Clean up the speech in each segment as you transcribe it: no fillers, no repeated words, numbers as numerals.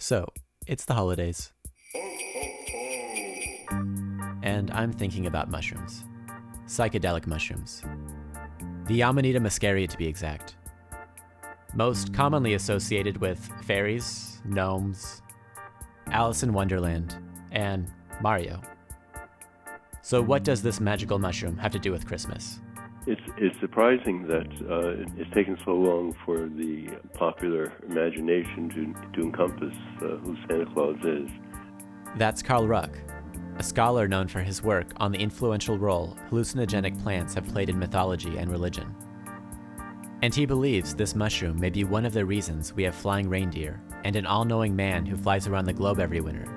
So, it's the holidays. And I'm thinking about mushrooms. Psychedelic mushrooms. The Amanita muscaria, to be exact. Most commonly associated with fairies, gnomes, Alice in Wonderland, and Mario. So what does this magical mushroom have to do with Christmas? It's surprising that it's taken so long for the popular imagination to encompass who Santa Claus is. That's Carl Ruck, a scholar known for his work on the influential role hallucinogenic plants have played in mythology and religion. And he believes this mushroom may be one of the reasons we have flying reindeer and an all-knowing man who flies around the globe every winter.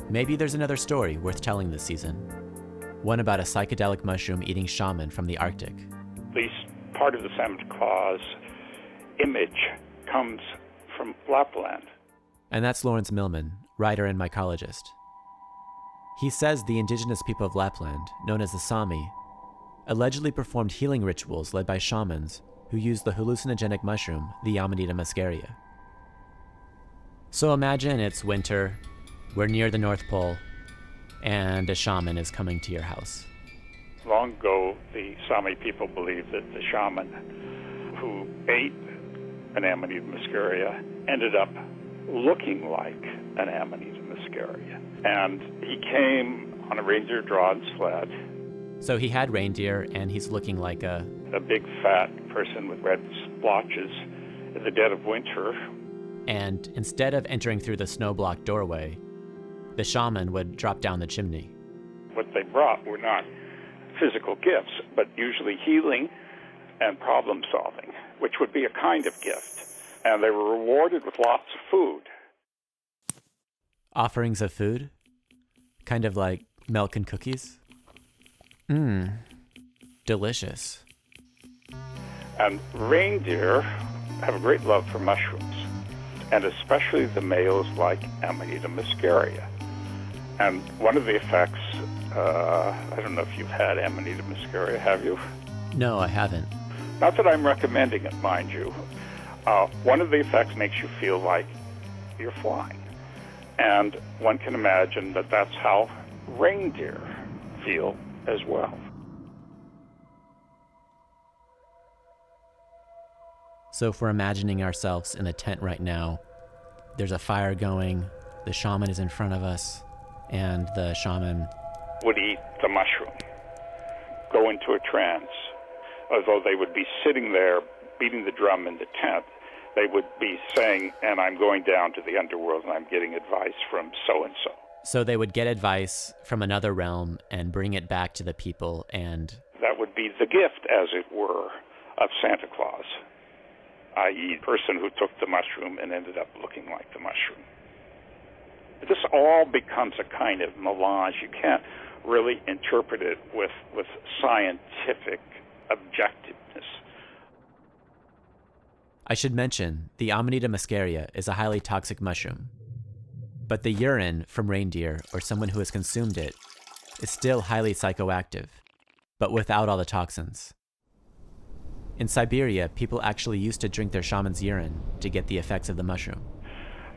Maybe there's another story worth telling this season. One about a psychedelic mushroom-eating shaman from the Arctic. At least part of the Santa Claus image comes from Lapland. And that's Lawrence Millman, writer and mycologist. He says the indigenous people of Lapland, known as the Sami, allegedly performed healing rituals led by shamans who used the hallucinogenic mushroom, the Amanita muscaria. So imagine it's winter, we're near the North Pole, and a shaman is coming to your house. Long ago, the Sami people believed that the shaman who ate an Amanita muscaria ended up looking like an Amanita muscaria. And he came on a reindeer-drawn sled. So he had reindeer, and he's looking like a big, fat person with red splotches in the dead of winter. And instead of entering through the snow-blocked doorway, the shaman would drop down the chimney. What they brought were not physical gifts, but usually healing and problem solving, which would be a kind of gift. And they were rewarded with lots of food. Offerings of food? Kind of like milk and cookies? Delicious. And reindeer have a great love for mushrooms, and especially the males like Amanita muscaria. And one of the effects, I don't know if you've had Amanita muscaria, have you? No, I haven't. Not that I'm recommending it, mind you. One of the effects makes you feel like you're flying. And one can imagine that that's how reindeer feel as well. So if we're imagining ourselves in a tent right now, there's a fire going, the shaman is in front of us, and the shaman would eat the mushroom, go into a trance. Although they would be sitting there beating the drum in the tent, they would be saying, and I'm going down to the underworld and I'm getting advice from so-and-so. So they would get advice from another realm and bring it back to the people, and that would be the gift, as it were, of Santa Claus, i.e. the person who took the mushroom and ended up looking like the mushroom. This all becomes a kind of melange. You can't really interpret it with scientific objectiveness. I should mention, the Amanita muscaria is a highly toxic mushroom. But the urine from reindeer or someone who has consumed it is still highly psychoactive, but without all the toxins. In Siberia, people actually used to drink their shaman's urine to get the effects of the mushroom.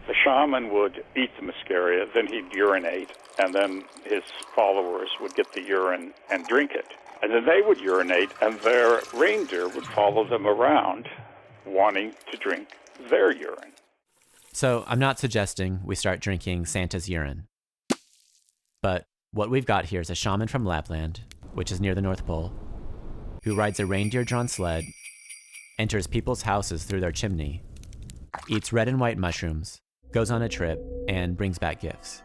The shaman would eat the muscaria, then he'd urinate, and then his followers would get the urine and drink it. And then they would urinate, and their reindeer would follow them around, wanting to drink their urine. So I'm not suggesting we start drinking Santa's urine. But what we've got here is a shaman from Lapland, which is near the North Pole, who rides a reindeer-drawn sled, enters people's houses through their chimney, eats red and white mushrooms, goes on a trip, and brings back gifts.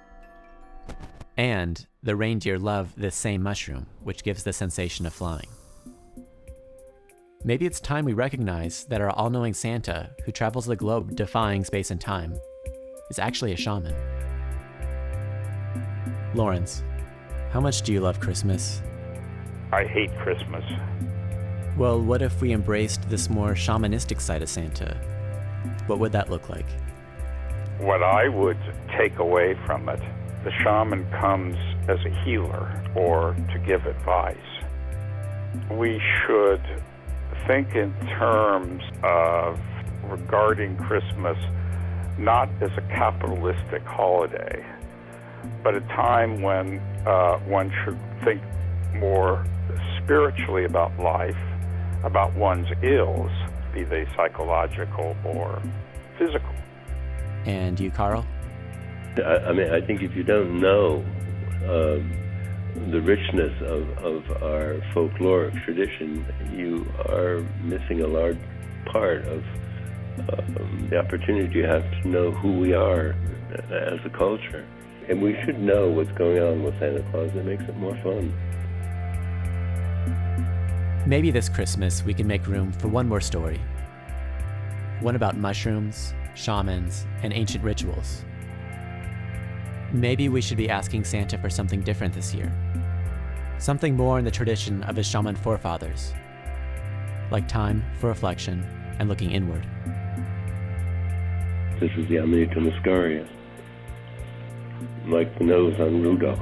And the reindeer love this same mushroom, which gives the sensation of flying. Maybe it's time we recognize that our all-knowing Santa, who travels the globe defying space and time, is actually a shaman. Lawrence, how much do you love Christmas? I hate Christmas. Well, what if we embraced this more shamanistic side of Santa? What would that look like? What I would take away from it, the shaman comes as a healer or to give advice. We should think in terms of regarding Christmas not as a capitalistic holiday, but a time when one should think more spiritually about life, about one's ills, be they psychological or physical. And you, Carl? I mean, I think if you don't know the richness of our folkloric tradition, you are missing a large part of the opportunity you have to know who we are as a culture. And we should know what's going on with Santa Claus. It makes it more fun. Maybe this Christmas we can make room for one more story. One about mushrooms, shamans, and ancient rituals. Maybe we should be asking Santa for something different this year. Something more in the tradition of his shaman forefathers. Like time for reflection and looking inward. This is the Amanita muscaria, like the nose on Rudolph.